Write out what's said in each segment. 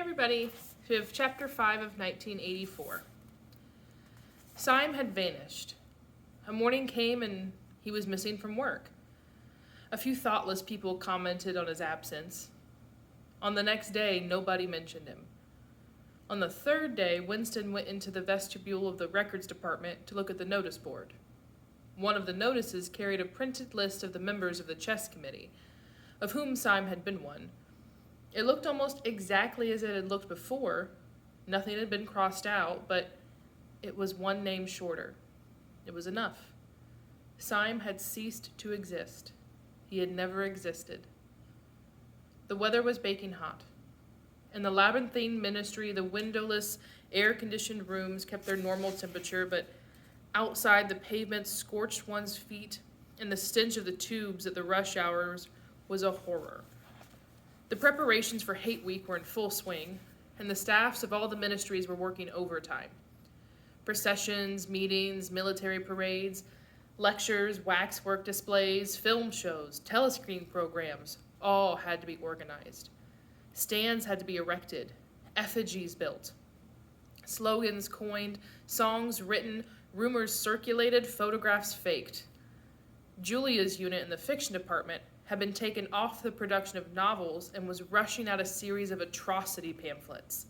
everybody. We have Chapter 5 of 1984. Syme had vanished. A morning came and he was missing from work. A few thoughtless people commented on his absence. On the next day, nobody mentioned him. On the third day, Winston went into the vestibule of the records department to look at the notice board. One of the notices carried a printed list of the members of the chess committee, of whom Syme had been one. It looked almost exactly as it had looked before. Nothing had been crossed out, but it was one name shorter. It was enough. Syme had ceased to exist. He had never existed. The weather was baking hot. In the labyrinthine ministry, the windowless, air-conditioned rooms kept their normal temperature, but outside the pavement scorched one's feet, and the stench of the tubes at the rush hours was a horror. The preparations for Hate Week were in full swing, and the staffs of all the ministries were working overtime. Processions, meetings, military parades, lectures, waxwork displays, film shows, telescreen programs, all had to be organized. Stands had to be erected, effigies built, slogans coined, songs written, rumors circulated, photographs faked. Julia's unit in the fiction department had been taken off the production of novels and was rushing out a series of atrocity pamphlets.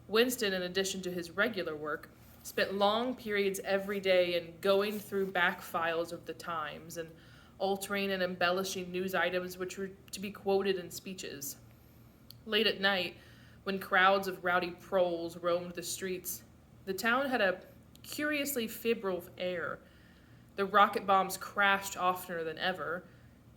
Winston, in addition to his regular work, spent long periods every day in going through back files of the Times and altering and embellishing news items which were to be quoted in speeches. Late at night, when crowds of rowdy proles roamed the streets, the town had a curiously febrile air. The rocket bombs crashed oftener than ever,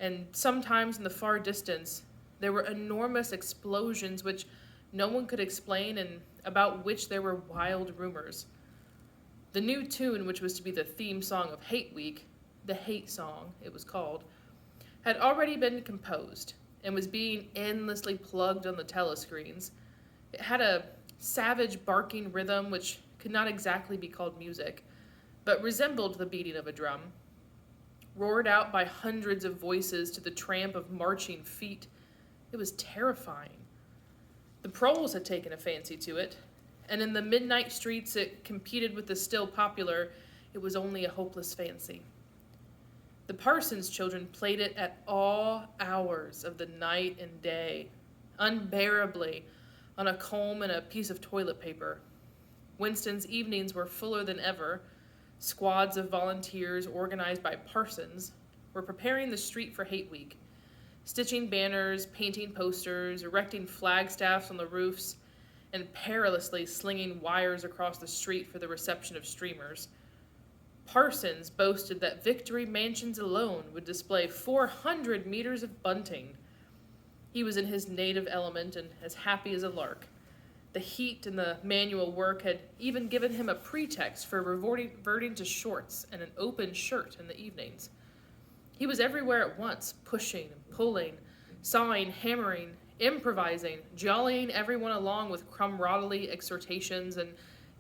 and sometimes in the far distance, there were enormous explosions which no one could explain and about which there were wild rumors. The new tune, which was to be the theme song of Hate Week, the Hate Song, it was called, had already been composed and was being endlessly plugged on the telescreens. It had a savage barking rhythm which could not exactly be called music, but resembled the beating of a drum. Roared out by hundreds of voices to the tramp of marching feet, it was terrifying. The proles had taken a fancy to it, and in the midnight streets it competed with the still popular, it was only a hopeless fancy. The parson's children played it at all hours of the night and day, unbearably, on a comb and a piece of toilet paper. Winston's evenings were fuller than ever. Squads of volunteers organized by parsons were preparing the street for Hate Week, stitching banners, painting posters, erecting flagstaffs on the roofs, and perilously slinging wires across the street for the reception of streamers. Parsons boasted that Victory Mansions alone would display 400 meters of bunting. He was in his native element and as happy as a lark. The heat and the manual work had even given him a pretext for reverting to shorts and an open shirt in the evenings. He was everywhere at once, pushing and pulling, sawing, hammering, improvising, jollying everyone along with camaraderie exhortations, and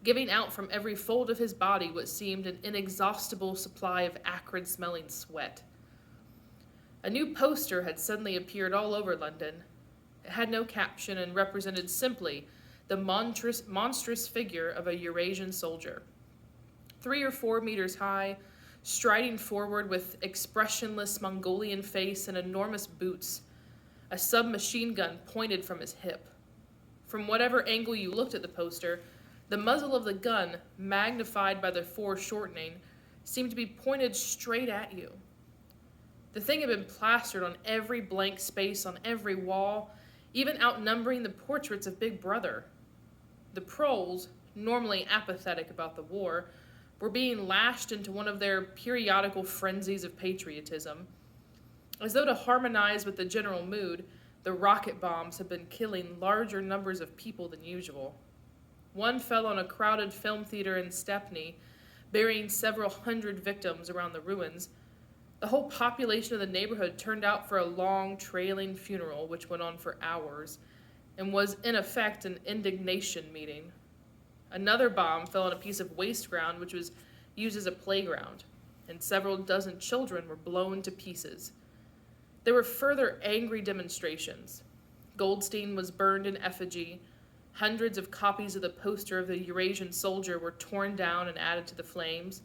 giving out from every fold of his body what seemed an inexhaustible supply of acrid-smelling sweat. A new poster had suddenly appeared all over London. It had no caption and represented simply the monstrous figure of a Eurasian soldier. 3 or 4 meters high, striding forward with expressionless Mongolian face and enormous boots, a submachine gun pointed from his hip. From whatever angle you looked at the poster, the muzzle of the gun, magnified by the foreshortening, seemed to be pointed straight at you. The thing had been plastered on every blank space on every wall, even outnumbering the portraits of Big Brother. The proles, normally apathetic about the war, were being lashed into one of their periodical frenzies of patriotism. As though to harmonize with the general mood, the rocket bombs had been killing larger numbers of people than usual. One fell on a crowded film theater in Stepney, burying several hundred victims around the ruins. The whole population of the neighborhood turned out for a long, trailing funeral, which went on for hours, and was in effect an indignation meeting. Another bomb fell on a piece of waste ground which was used as a playground, and several dozen children were blown to pieces. There were further angry demonstrations. Goldstein was burned in effigy. Hundreds of copies of the poster of the Eurasian soldier were torn down and added to the flames,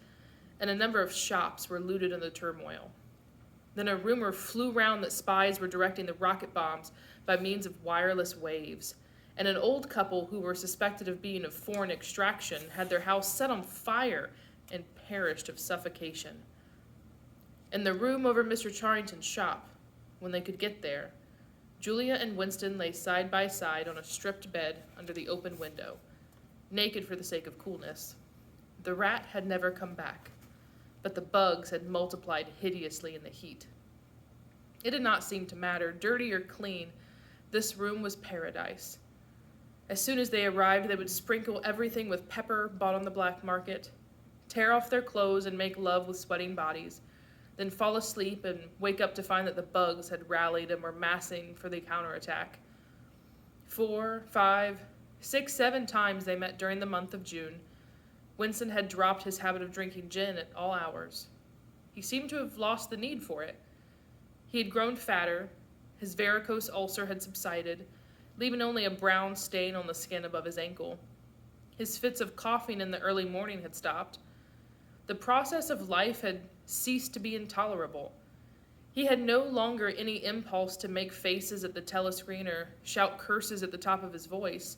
and a number of shops were looted in the turmoil. Then a rumor flew round that spies were directing the rocket bombs by means of wireless waves, and an old couple who were suspected of being of foreign extraction had their house set on fire and perished of suffocation. In the room over Mr. Charrington's shop, when they could get there, Julia and Winston lay side by side on a stripped bed under the open window, naked for the sake of coolness. The rat had never come back, but the bugs had multiplied hideously in the heat. It did not seem to matter, dirty or clean, this room was paradise. As soon as they arrived, they would sprinkle everything with pepper bought on the black market, tear off their clothes and make love with sweating bodies, then fall asleep and wake up to find that the bugs had rallied and were massing for the counterattack. 4, 5, 6, 7 times they met during the month of June. Winston had dropped his habit of drinking gin at all hours. He seemed to have lost the need for it. He had grown fatter, his varicose ulcer had subsided, leaving only a brown stain on the skin above his ankle. His fits of coughing in the early morning had stopped. The process of life had ceased to be intolerable. He had no longer any impulse to make faces at the telescreen or shout curses at the top of his voice.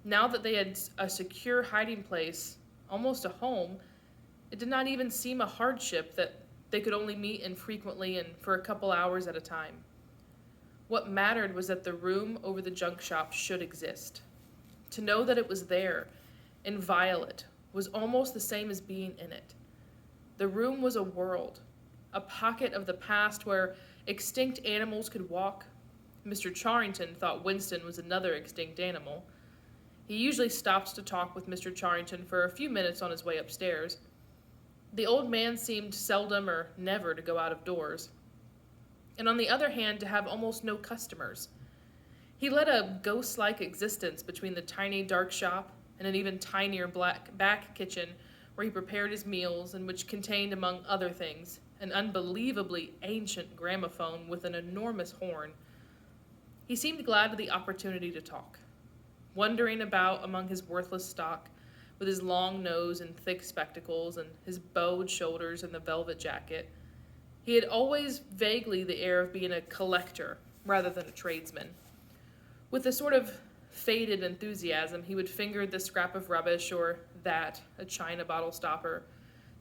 Now that they had a secure hiding place, almost a home, it did not even seem a hardship that they could only meet infrequently and for a couple hours at a time. What mattered was that the room over the junk shop should exist. To know that it was there, inviolate, was almost the same as being in it. The room was a world, a pocket of the past where extinct animals could walk. Mr. Charrington thought Winston was another extinct animal. He usually stopped to talk with Mr. Charrington for a few minutes on his way upstairs. The old man seemed seldom or never to go out of doors, and on the other hand to have almost no customers. He led a ghost-like existence between the tiny dark shop and an even tinier black back kitchen where he prepared his meals and which contained, among other things, an unbelievably ancient gramophone with an enormous horn. He seemed glad of the opportunity to talk. Wandering about among his worthless stock, with his long nose and thick spectacles and his bowed shoulders and the velvet jacket, he had always vaguely the air of being a collector rather than a tradesman. With a sort of faded enthusiasm, he would finger this scrap of rubbish or that, a china bottle stopper,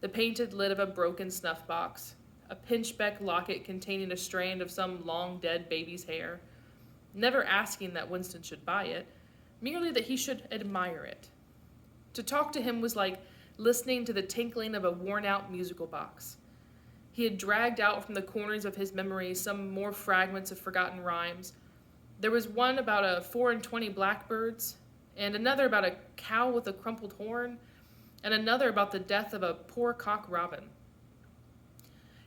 the painted lid of a broken snuff box, a pinchbeck locket containing a strand of some long-dead baby's hair, never asking that Winston should buy it, merely that he should admire it. To talk to him was like listening to the tinkling of a worn-out musical box. He had dragged out from the corners of his memory some more fragments of forgotten rhymes. There was one about a 24 blackbirds, and another about a cow with a crumpled horn, and another about the death of a poor cock robin.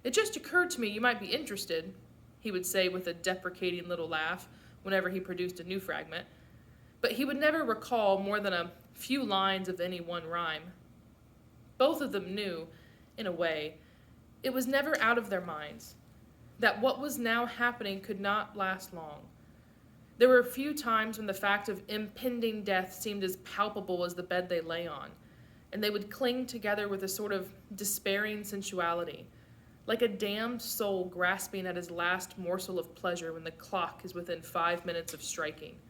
"It just occurred to me you might be interested," he would say with a deprecating little laugh whenever he produced a new fragment, but he would never recall more than a few lines of any one rhyme. Both of them knew, in a way, it was never out of their minds, that what was now happening could not last long. There were few times when the fact of impending death seemed as palpable as the bed they lay on, and they would cling together with a sort of despairing sensuality, like a damned soul grasping at his last morsel of pleasure when the clock is within 5 minutes of striking.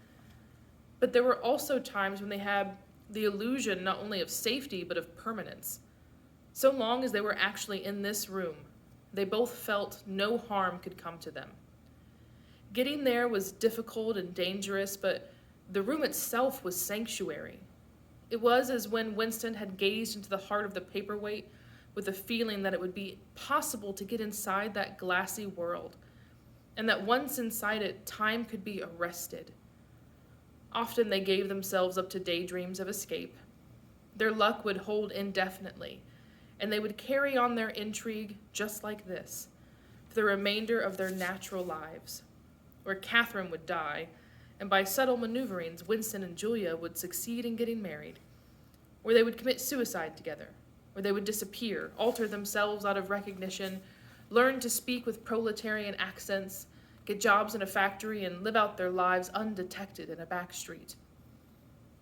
But there were also times when they had the illusion not only of safety but of permanence. So long as they were actually in this room, they both felt no harm could come to them. Getting there was difficult and dangerous, but the room itself was sanctuary. It was as when Winston had gazed into the heart of the paperweight with a feeling that it would be possible to get inside that glassy world, and that once inside it, time could be arrested. Often they gave themselves up to daydreams of escape. Their luck would hold indefinitely, and they would carry on their intrigue just like this, for the remainder of their natural lives, where Catherine would die, and by subtle maneuverings, Winston and Julia would succeed in getting married, where they would commit suicide together, where they would disappear, alter themselves out of recognition, learn to speak with proletarian accents, get jobs in a factory, and live out their lives undetected in a back street.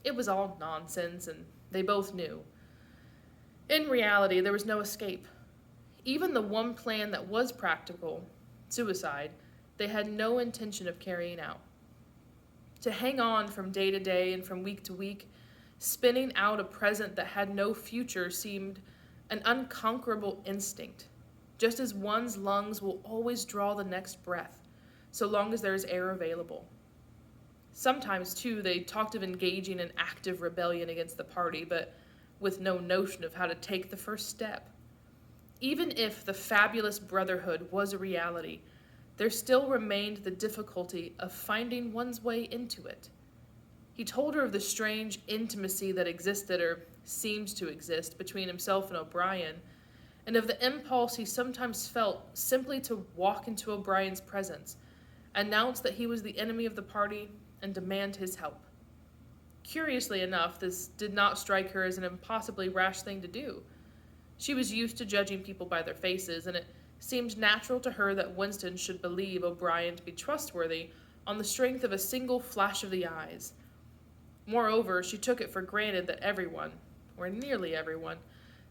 It was all nonsense, and they both knew. In reality, there was no escape. Even the one plan that was practical, suicide, they had no intention of carrying out. To hang on from day to day and from week to week, spinning out a present that had no future seemed an unconquerable instinct, just as one's lungs will always draw the next breath, so long as there is air available. Sometimes, too, they talked of engaging in active rebellion against the party, but with no notion of how to take the first step. Even if the fabulous brotherhood was a reality, there still remained the difficulty of finding one's way into it. He told her of the strange intimacy that existed, or seemed to exist, between himself and O'Brien, and of the impulse he sometimes felt simply to walk into O'Brien's presence, announce that he was the enemy of the party, and demand his help. Curiously enough, this did not strike her as an impossibly rash thing to do. She was used to judging people by their faces, and it seemed natural to her that Winston should believe O'Brien to be trustworthy on the strength of a single flash of the eyes. Moreover, she took it for granted that everyone, or nearly everyone,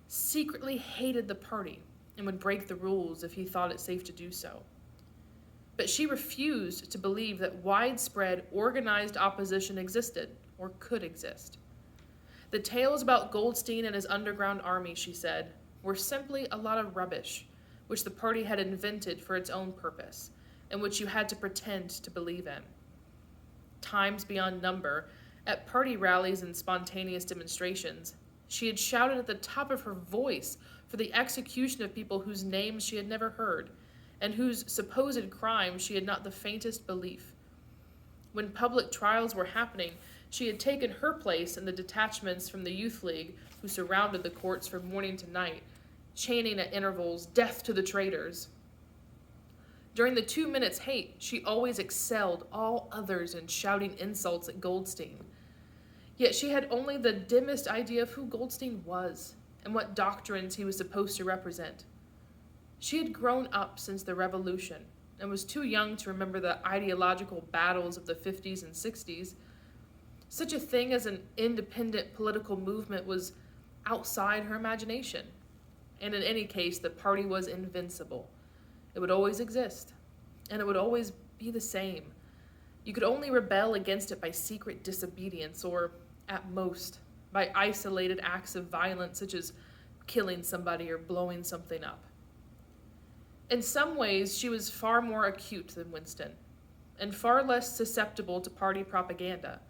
secretly hated the party and would break the rules if he thought it safe to do so. But she refused to believe that widespread, organized opposition existed, or could exist. The tales about Goldstein and his underground army, she said, were simply a lot of rubbish, which the party had invented for its own purpose, and which you had to pretend to believe in. Times beyond number, at party rallies and spontaneous demonstrations, she had shouted at the top of her voice for the execution of people whose names she had never heard, and whose supposed crimes she had not the faintest belief. When public trials were happening, she had taken her place in the detachments from the Youth League who surrounded the courts from morning to night, chanting at intervals, "Death to the traitors." During the 2 minutes' hate, she always excelled all others in shouting insults at Goldstein. Yet she had only the dimmest idea of who Goldstein was and what doctrines he was supposed to represent. She had grown up since the Revolution and was too young to remember the ideological battles of the 50s and 60s. Such a thing as an independent political movement was outside her imagination. And in any case, the party was invincible. It would always exist, and it would always be the same. You could only rebel against it by secret disobedience, or, at most, by isolated acts of violence such as killing somebody or blowing something up. In some ways, she was far more acute than Winston, and far less susceptible to party propaganda.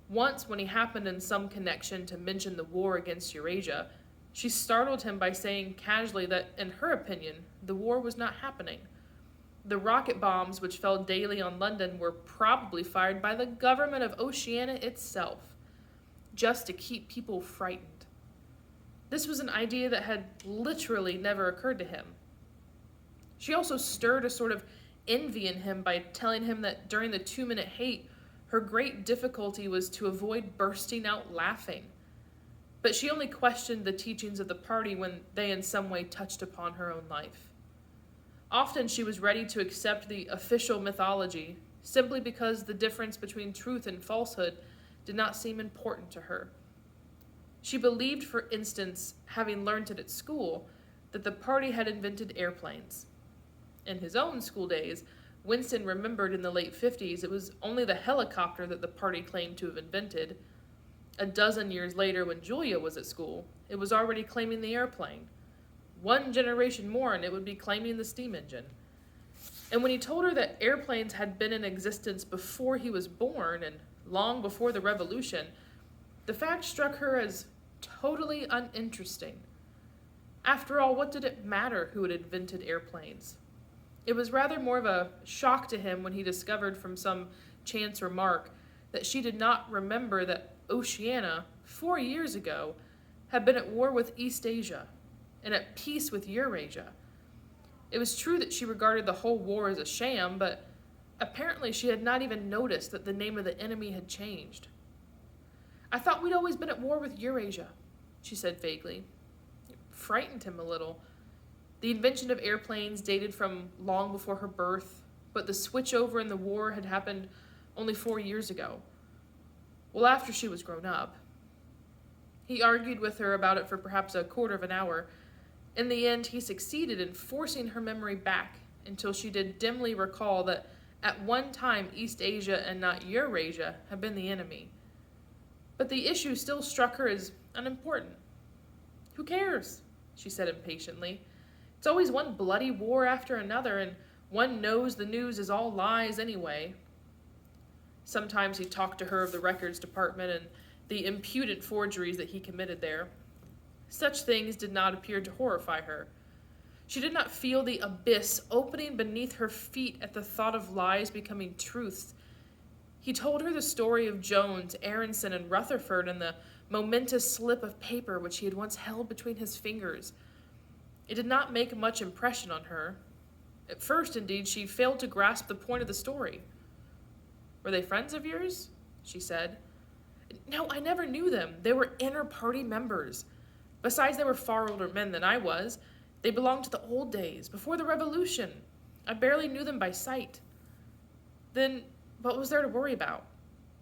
Once, when he happened in some connection to mention the war against Eurasia, she startled him by saying casually that, in her opinion, the war was not happening. The rocket bombs which fell daily on London were probably fired by the government of Oceania itself, just to keep people frightened. This was an idea that had literally never occurred to him. She also stirred a sort of envy in him by telling him that during the 2-minute hate, her great difficulty was to avoid bursting out laughing. But she only questioned the teachings of the party when they in some way touched upon her own life. Often she was ready to accept the official mythology simply because the difference between truth and falsehood did not seem important to her. She believed, for instance, having learned it at school, that the party had invented airplanes. In his own school days, Winston remembered in the late 50s it was only the helicopter that the party claimed to have invented. A dozen years later, when Julia was at school, it was already claiming the airplane. One generation more and it would be claiming the steam engine. And when he told her that airplanes had been in existence before he was born and long before the Revolution, the fact struck her as totally uninteresting. After all, what did it matter who had invented airplanes? It was rather more of a shock to him when he discovered from some chance remark that she did not remember that Oceania, 4 years ago, had been at war with East Asia and at peace with Eurasia. It was true that she regarded the whole war as a sham, but apparently she had not even noticed that the name of the enemy had changed. "I thought we'd always been at war with Eurasia," she said vaguely. It frightened him a little. The invention of airplanes dated from long before her birth, but the switchover in the war had happened only 4 years ago. Well, after she was grown up. He argued with her about it for perhaps a quarter of an hour. In the end, he succeeded in forcing her memory back until she did dimly recall that at one time East Asia and not Eurasia had been the enemy. But the issue still struck her as unimportant. Who cares? She said impatiently. It's always one bloody war after another, and one knows the news is all lies anyway. Sometimes he talked to her of the records department and the impudent forgeries that he committed there. Such things did not appear to horrify her. She did not feel the abyss opening beneath her feet at the thought of lies becoming truths. He told her the story of Jones, Aronson, and Rutherford and the momentous slip of paper which he had once held between his fingers. It did not make much impression on her. At first, indeed, she failed to grasp the point of the story. Were they friends of yours? She said. No, I never knew them. They were inter-party members. Besides, they were far older men than I was. They belonged to the old days, before the Revolution. I barely knew them by sight. Then, what was there to worry about?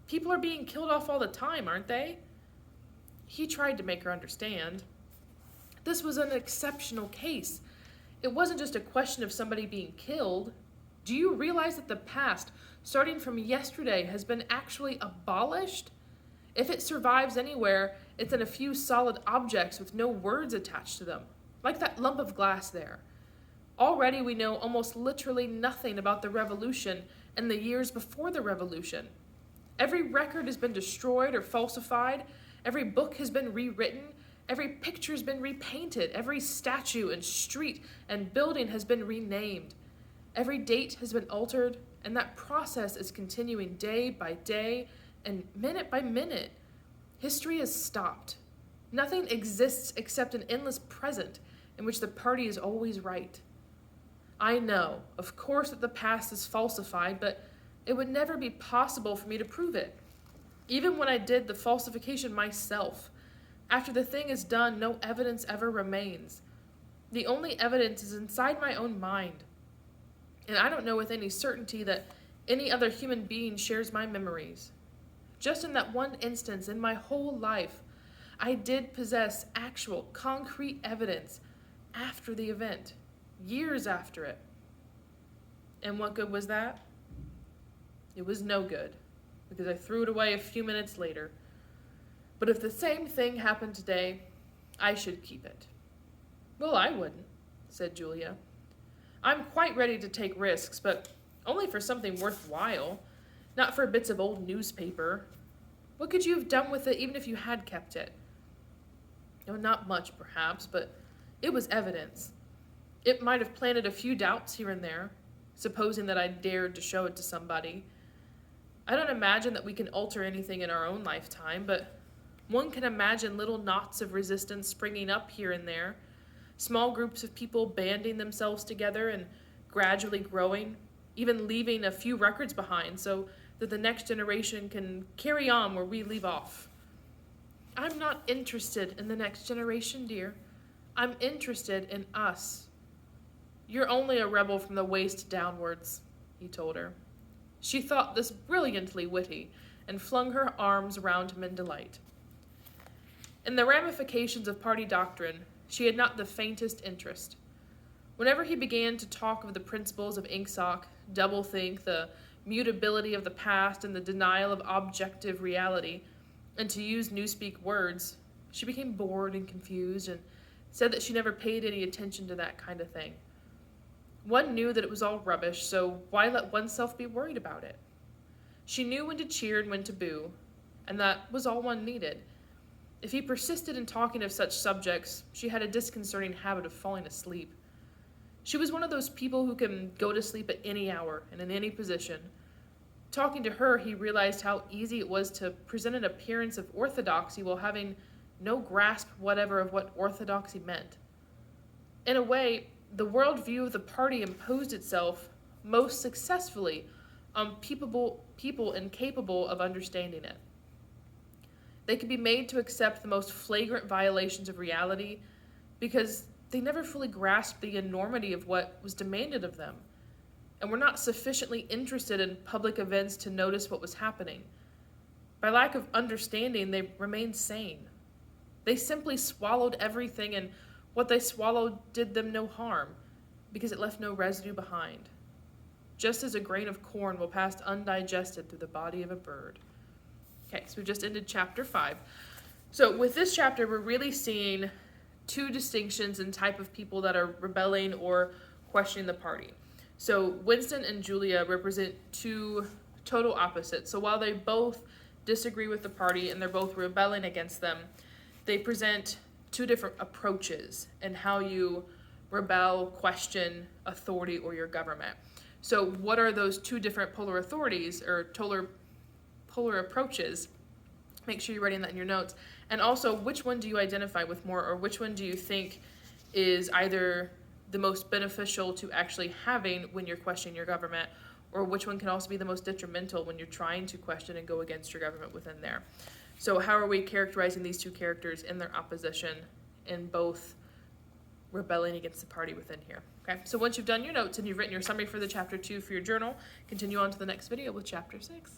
People are being killed off all the time, aren't they? He tried to make her understand. This was an exceptional case. It wasn't just a question of somebody being killed. Do you realize that the past, starting from yesterday, has been actually abolished? If it survives anywhere, it's in a few solid objects with no words attached to them, like that lump of glass there. Already we know almost literally nothing about the Revolution and the years before the Revolution. Every record has been destroyed or falsified, every book has been rewritten, every picture has been repainted, every statue and street and building has been renamed. Every date has been altered, and that process is continuing day by day and minute by minute. History has stopped. Nothing exists except an endless present in which the party is always right. I know, of course, that the past is falsified, but it would never be possible for me to prove it. Even when I did the falsification myself, after the thing is done, no evidence ever remains. The only evidence is inside my own mind. And I don't know with any certainty that any other human being shares my memories. Just in that one instance in my whole life, I did possess actual, concrete evidence after the event, years after it. And what good was that? It was no good, because I threw it away a few minutes later. But if the same thing happened today, I should keep it. Well, I wouldn't, said Julia. I'm quite ready to take risks, but only for something worthwhile, not for bits of old newspaper. What could you have done with it even if you had kept it? No, not much, perhaps, but it was evidence. It might have planted a few doubts here and there, supposing that I dared to show it to somebody. I don't imagine that we can alter anything in our own lifetime, but one can imagine little knots of resistance springing up here and there, small groups of people banding themselves together and gradually growing, even leaving a few records behind so that the next generation can carry on where we leave off. I'm not interested in the next generation, dear. I'm interested in us. You're only a rebel from the waist downwards, he told her. She thought this brilliantly witty and flung her arms round him in delight. In the ramifications of party doctrine, she had not the faintest interest. Whenever he began to talk of the principles of Ingsoc, doublethink, the mutability of the past, and the denial of objective reality, and to use newspeak words, she became bored and confused and said that she never paid any attention to that kind of thing. One knew that it was all rubbish, so why let oneself be worried about it? She knew when to cheer and when to boo, and that was all one needed. If he persisted in talking of such subjects, she had a disconcerting habit of falling asleep. She was one of those people who can go to sleep at any hour and in any position. Talking to her, he realized how easy it was to present an appearance of orthodoxy while having no grasp whatever of what orthodoxy meant. In a way, the worldview of the party imposed itself most successfully on people incapable of understanding it. They could be made to accept the most flagrant violations of reality because they never fully grasped the enormity of what was demanded of them, and were not sufficiently interested in public events to notice what was happening. By lack of understanding, they remained sane. They simply swallowed everything, and what they swallowed did them no harm, because it left no residue behind. Just as a grain of corn will pass undigested through the body of a bird. Okay, so we just ended chapter 5. So with this chapter, we're really seeing two distinctions in type of people that are rebelling or questioning the party. So Winston and Julia represent two total opposites. So while they both disagree with the party and they're both rebelling against them, they present two different approaches in how you rebel, question authority or your government. So what are those two different polar authorities or polar approaches? Make sure you're writing that in your notes. And also, which one do you identify with more, or which one do you think is either the most beneficial to actually having when you're questioning your government, or which one can also be the most detrimental when you're trying to question and go against your government within there? So how are we characterizing these two characters in their opposition in both rebelling against the party within here? Okay, so once you've done your notes and you've written your summary for the chapter 2 for your journal, continue on to the next video with chapter 6.